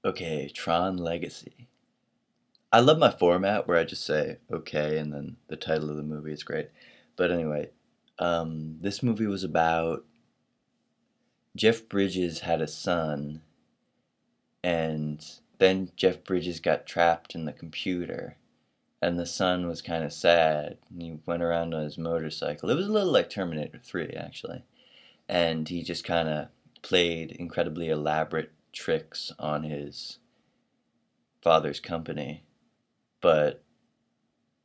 Okay, Tron Legacy. I love my format where I just say okay and then the title of the movie is great. But anyway, this movie was about Jeff Bridges had a son, and then Jeff Bridges got trapped in the computer, and the son was kind of sad. And he went around on his motorcycle. It was a little like Terminator 3, actually. And he just kind of played incredibly elaborate tricks on his father's company, but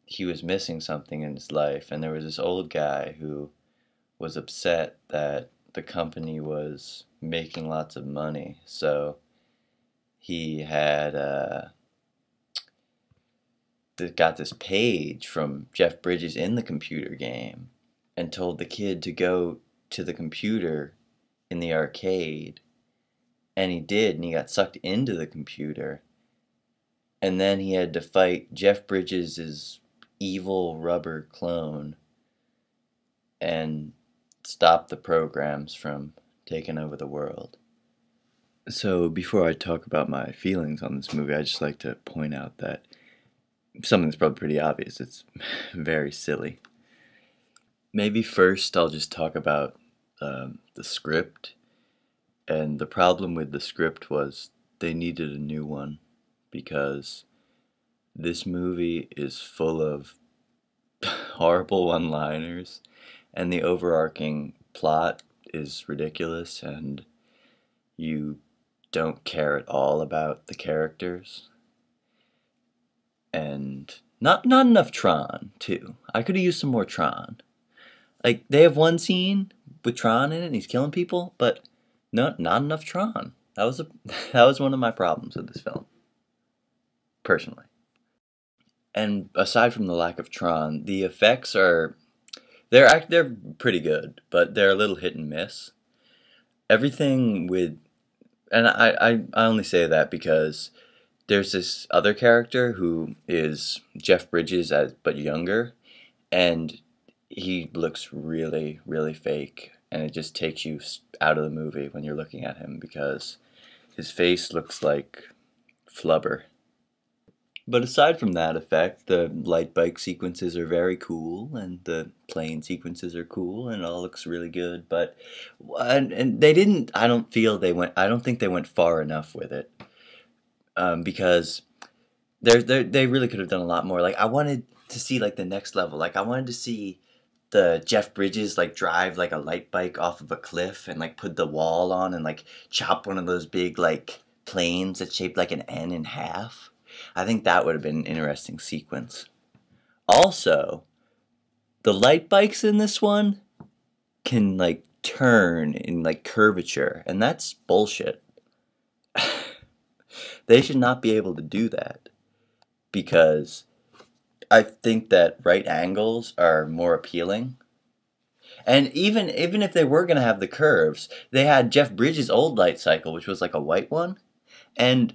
he was missing something in his life, and there was this old guy who was upset that the company was making lots of money. So he had got this page from Jeff Bridges in the computer game and told the kid to go to the computer in the arcade. And he did, and he got sucked into the computer. And then he had to fight Jeff Bridges' evil rubber clone and stop the programs from taking over the world. So before I talk about my feelings on this movie, I'd just like to point out that something that's probably pretty obvious. It's very silly. Maybe first I'll just talk about the script. And the problem with the script was they needed a new one because this movie is full of horrible one-liners, and the overarching plot is ridiculous, and you don't care at all about the characters. And not enough Tron, too. I could have used some more Tron. Like, they have one scene with Tron in it, and he's killing people, but not enough Tron. That was one of my problems with this film, personally. And aside from the lack of Tron, the effects are they're pretty good, but they're a little hit and miss. Everything with and I only say that because there's this other character who is Jeff Bridges but younger, and he looks really, really fake, and it just takes you out of the movie when you're looking at him because his face looks like flubber. But aside from that effect, the light bike sequences are very cool, and the plane sequences are cool, and it all looks really good. But and they didn't. I don't feel they went. I don't think they went far enough with it, because they really could have done a lot more. Like I wanted to see like the next level. Like I wanted to see the Jeff Bridges like drive like a light bike off of a cliff and like put the wall on and like chop one of those big like planes that's shaped like an N in half. I think that would have been an interesting sequence. Also, the light bikes in this one can like turn in like curvature, and that's bullshit. They should not be able to do that because I think that right angles are more appealing. And even if they were gonna have the curves, they had Jeff Bridges' old light cycle, which was like a white one, and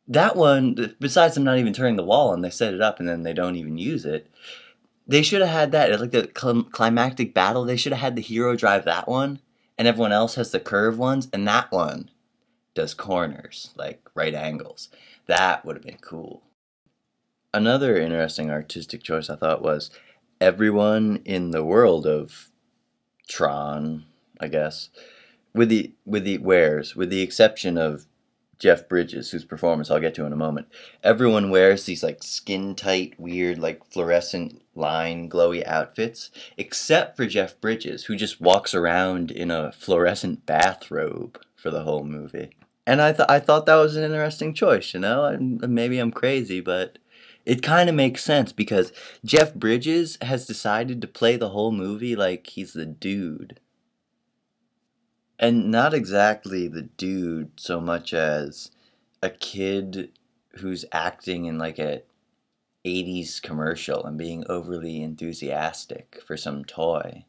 that one, besides them not even turning the wall and they set it up and then they don't even use it, they should have had that. Like the climactic battle, they should have had the hero drive that one, and everyone else has the curved ones, and that one does corners, like right angles. That would have been cool. Another interesting artistic choice I thought was everyone in the world of Tron, I guess, with the exception of Jeff Bridges, whose performance I'll get to in a moment. Everyone wears these like skin tight, weird, like fluorescent line glowy outfits, except for Jeff Bridges, who just walks around in a fluorescent bathrobe for the whole movie. And I thought that was an interesting choice, you know? Maybe I'm crazy, but it kind of makes sense because Jeff Bridges has decided to play the whole movie like he's the dude. And not exactly the dude so much as a kid who's acting in like a 80s commercial and being overly enthusiastic for some toy.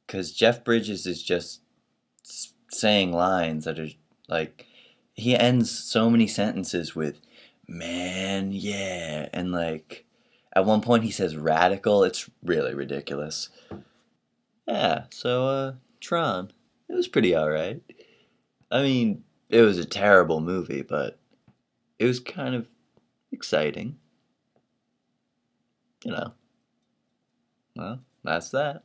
Because Jeff Bridges is just saying lines that are like, he ends so many sentences with, man, yeah. And like, at one point he says radical. It's really ridiculous. Yeah, so, Tron. It was pretty alright. I mean, it was a terrible movie, but it was kind of exciting, you know. Well, that's that.